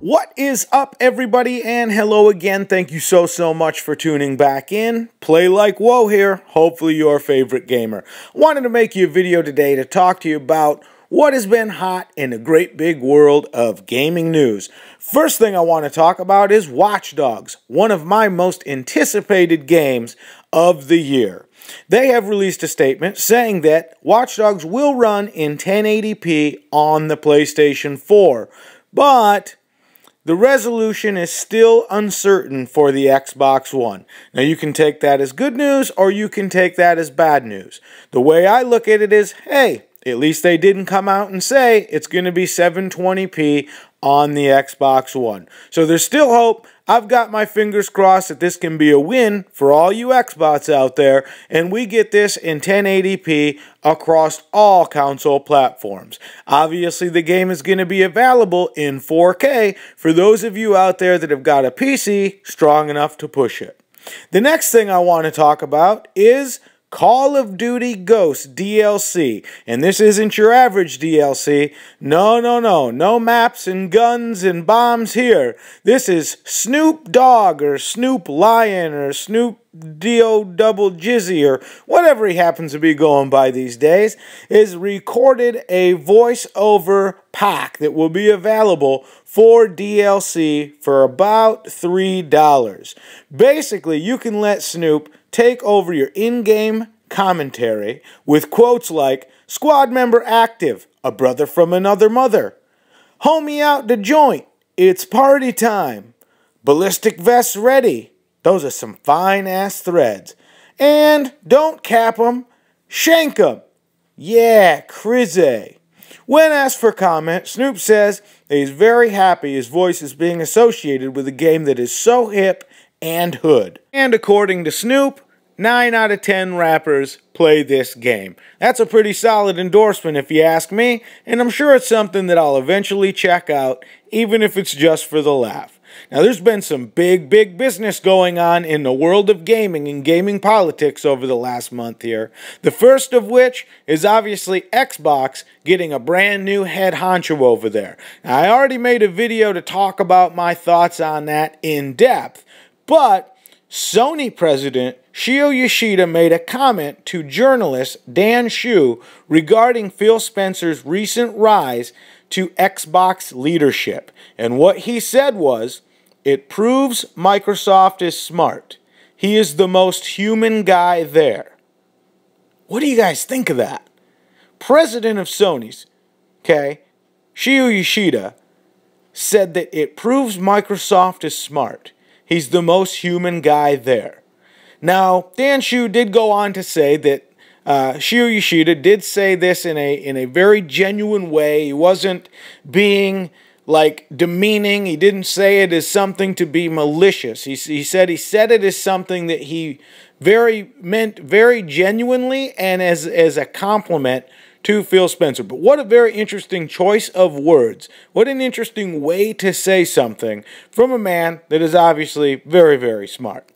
What is up, everybody, and hello again. Thank you so much for tuning back in. Play Like Whoa here, hopefully your favorite gamer. Wanted to make you a video today to talk to you about what has been hot in the great big world of gaming news. First thing I want to talk about is Watch Dogs, one of my most anticipated games of the year. They have released a statement saying that Watch Dogs will run in 1080p on the PlayStation 4, but the resolution is still uncertain for the Xbox One. Now, you can take that as good news or you can take that as bad news. The way I look at it is, hey, at least they didn't come out and say it's going to be 720p on the Xbox One. So there's still hope. I've got my fingers crossed that this can be a win for all you Xbots out there, and we get this in 1080p across all console platforms. Obviously, the game is going to be available in 4K for those of you out there that have got a PC strong enough to push it. The next thing I want to talk about is Call of Duty Ghosts DLC, and this isn't your average DLC. No maps and guns and bombs here. This is Snoop Dogg or Snoop Lion or Snoop D.O. Double Jizzy or whatever he happens to be going by these days, is recorded a voiceover pack that will be available for DLC for about $3. Basically, you can let Snoop take over your in-game commentary with quotes like, "Squad member active, a brother from another mother. Homie out the joint, it's party time. Ballistic vests ready." Those are some fine-ass threads. And don't cap 'em, shank 'em. Yeah, crazy. When asked for comment, Snoop says that he's very happy his voice is being associated with a game that is so hip and hood. And according to Snoop, 9 out of 10 rappers play this game. That's a pretty solid endorsement if you ask me, and I'm sure it's something that I'll eventually check out, even if it's just for the laugh. Now, there's been some big business going on in the world of gaming and gaming politics over the last month here. The first of which is obviously Xbox getting a brand new head honcho over there. Now, I already made a video to talk about my thoughts on that in depth, but Sony president Yoshida made a comment to journalist Dan Shu regarding Phil Spencer's recent rise to Xbox leadership. And what he said was, "It proves Microsoft is smart. He is the most human guy there." What do you guys think of that? President of Sony's, okay, Yoshida, said that it proves Microsoft is smart. He's the most human guy there. Now, Dan Shu did go on to say that Yoshida did say this in a very genuine way. He wasn't being like demeaning. He didn't say it as something to be malicious. He said it as something that he meant very genuinely and as a compliment to Phil Spencer. But what a very interesting choice of words. What an interesting way to say something from a man that is obviously very smart.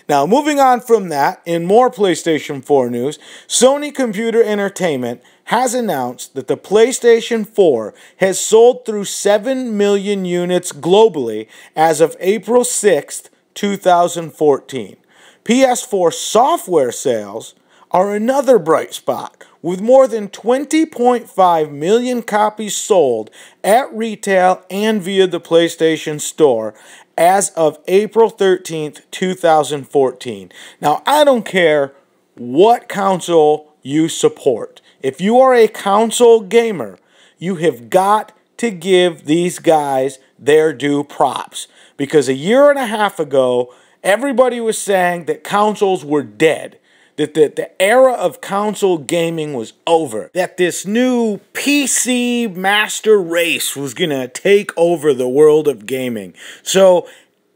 Now, moving on from that, in more PlayStation 4 news, Sony Computer Entertainment has announced that the PlayStation 4 has sold through 7 million units globally as of April 6th, 2014. PS4 software sales are another bright spot, with more than 20.5 million copies sold at retail and via the PlayStation Store as of April 13th, 2014. Now, I don't care what console you support. If you are a console gamer, you have got to give these guys their due props. Because a year and a half ago, everybody was saying that consoles were dead. That the era of console gaming was over. That this new PC master race was going to take over the world of gaming. So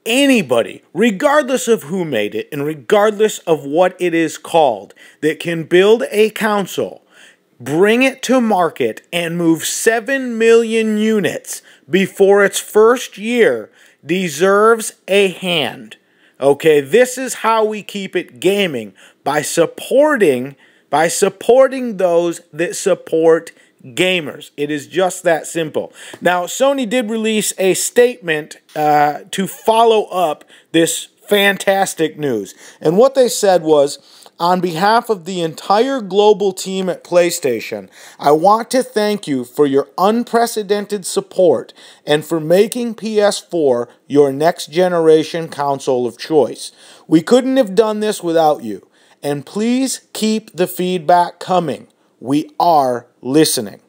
anybody, regardless of who made it and regardless of what it is called, that can build a console, bring it to market, and move 7 million units before its first year deserves a hand. Okay, this is how we keep it gaming, by supporting those that support gamers. It is just that simple. Now, Sony did release a statement to follow up this fantastic news. And what they said was, on behalf of the entire global team at PlayStation, I want to thank you for your unprecedented support and for making PS4 your next generation console of choice. We couldn't have done this without you. And please keep the feedback coming. We are listening.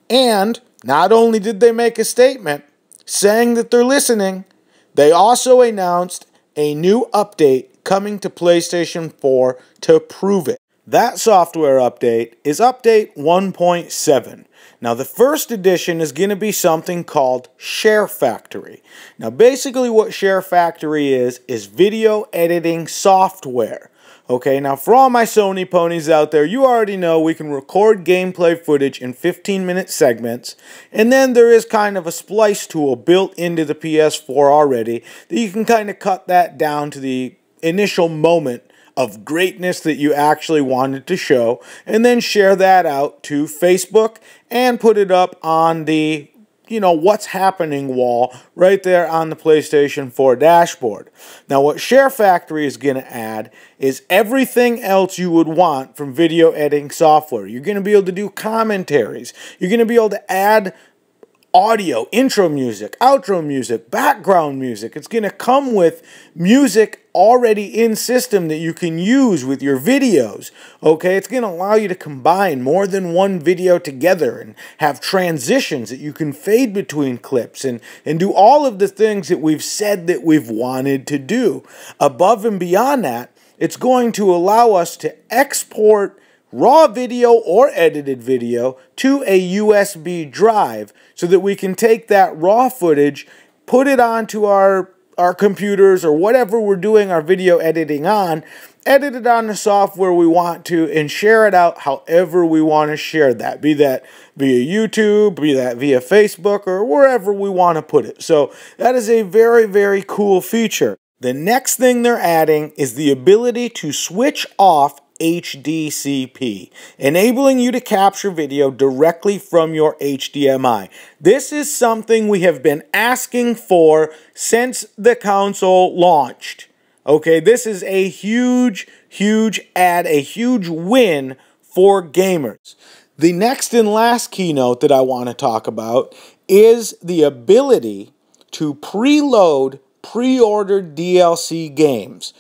And not only did they make a statement saying that they're listening, they also announced a new update coming to PlayStation 4 to prove it. That software update is update 1.7. Now, the first edition is going to be something called SHARE Factory. Now, basically what SHARE Factory is video editing software. Okay, now for all my Sony ponies out there, you already know we can record gameplay footage in 15-minute segments, and then there is kind of a splice tool built into the PS4 already that you can kind of cut that down to the initial moment of greatness that you actually wanted to show, and then share that out to Facebook and put it up on the what's happening wall right there on the PlayStation 4 dashboard. Now, what SHARE Factory is going to add is everything else you would want from video editing software. You're going to be able to do commentaries. You're going to be able to add audio, intro music, outro music, background music. It's going to come with music already in system that you can use with your videos. Okay, it's going to allow you to combine more than one video together and have transitions that you can fade between clips and do all of the things that we've said that we've wanted to do. Above and beyond that, it's going to allow us to export raw video or edited video to a USB drive so that we can take that raw footage, put it onto our computers or whatever we're doing our video editing on, edit it on the software we want to, and share it out however we want to share that. Be that via YouTube, be that via Facebook, or wherever we want to put it. So that is a very, very cool feature. The next thing they're adding is the ability to switch off HDCP, enabling you to capture video directly from your HDMI. This is something we have been asking for since the console launched. Okay, this is a huge, huge add, a huge win for gamers. The next and last keynote that I want to talk about is the ability to preload pre-ordered DLC games,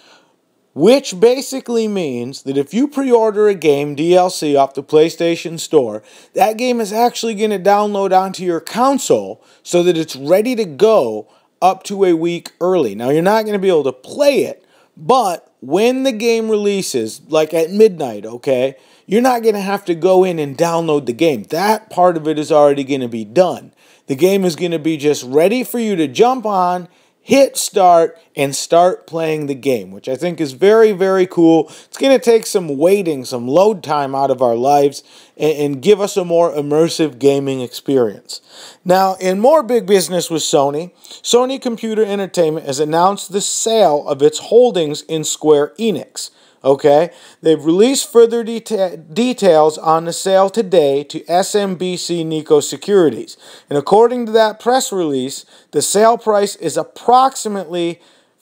which basically means that if you pre-order a game DLC off the PlayStation Store, that game is actually going to download onto your console so that it's ready to go up to a week early. Now, you're not going to be able to play it, but when the game releases, like at midnight, okay, you're not going to have to go in and download the game. That part of it is already going to be done. The game is going to be just ready for you to jump on, hit start, and start playing the game, which I think is very, very cool. It's going to take some waiting, some load time out of our lives and give us a more immersive gaming experience. Now, in more big business with Sony, Sony Computer Entertainment has announced the sale of its holdings in Square Enix. Okay, they've released further details on the sale today to SMBC Nikko Securities. And according to that press release, the sale price is approximately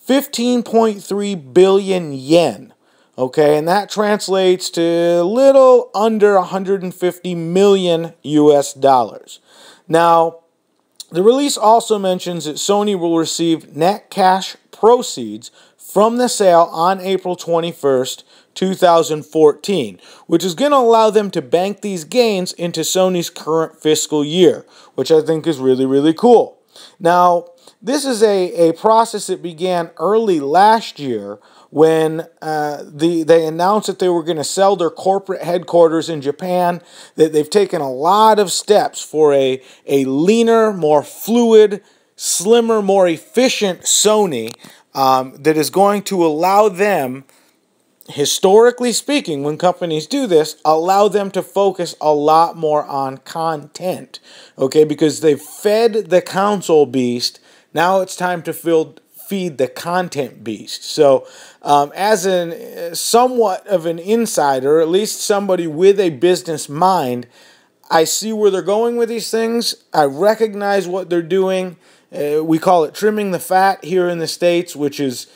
15.3 billion yen. Okay, and that translates to a little under 150 million US dollars. Now, the release also mentions that Sony will receive net cash proceeds from the sale on April 21st, 2014, which is going to allow them to bank these gains into Sony's current fiscal year, which I think is really, really cool. Now, this is a process that began early last year when they announced that they were going to sell their corporate headquarters in Japan. That they've taken a lot of steps for a leaner, more fluid, slimmer, more efficient Sony that is going to allow them, historically speaking, when companies do this, allow them to focus a lot more on content, okay, because they've fed the console beast. Now it's time to feed the content beast. So as somewhat of an insider, at least somebody with a business mind, I see where they're going with these things. I recognize what they're doing. We call it trimming the fat here in the States, which is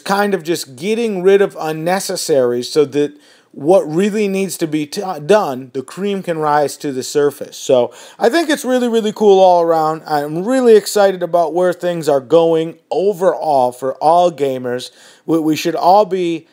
kind of just getting rid of unnecessaries so that what really needs to be done, the cream can rise to the surface. So I think it's really, really cool all around. I'm really excited about where things are going overall for all gamers. We should all be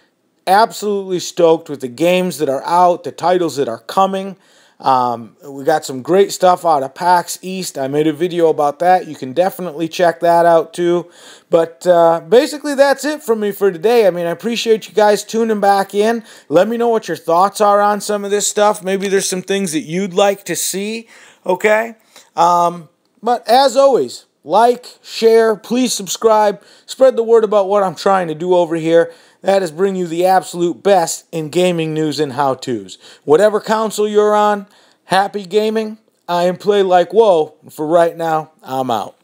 absolutely stoked with the games that are out, the titles that are coming. We got some great stuff out of PAX East. I made a video about that. You can definitely check that out too. But basically that's it from me for today. I mean, I appreciate you guys tuning back in. Let me know what your thoughts are on some of this stuff. Maybe there's some things that you'd like to see, okay? But as always, like, share, please subscribe. Spread the word about what I'm trying to do over here. That is bring you the absolute best in gaming news and how-tos. Whatever console you're on, happy gaming. I am Play Like Whoa. For right now, I'm out.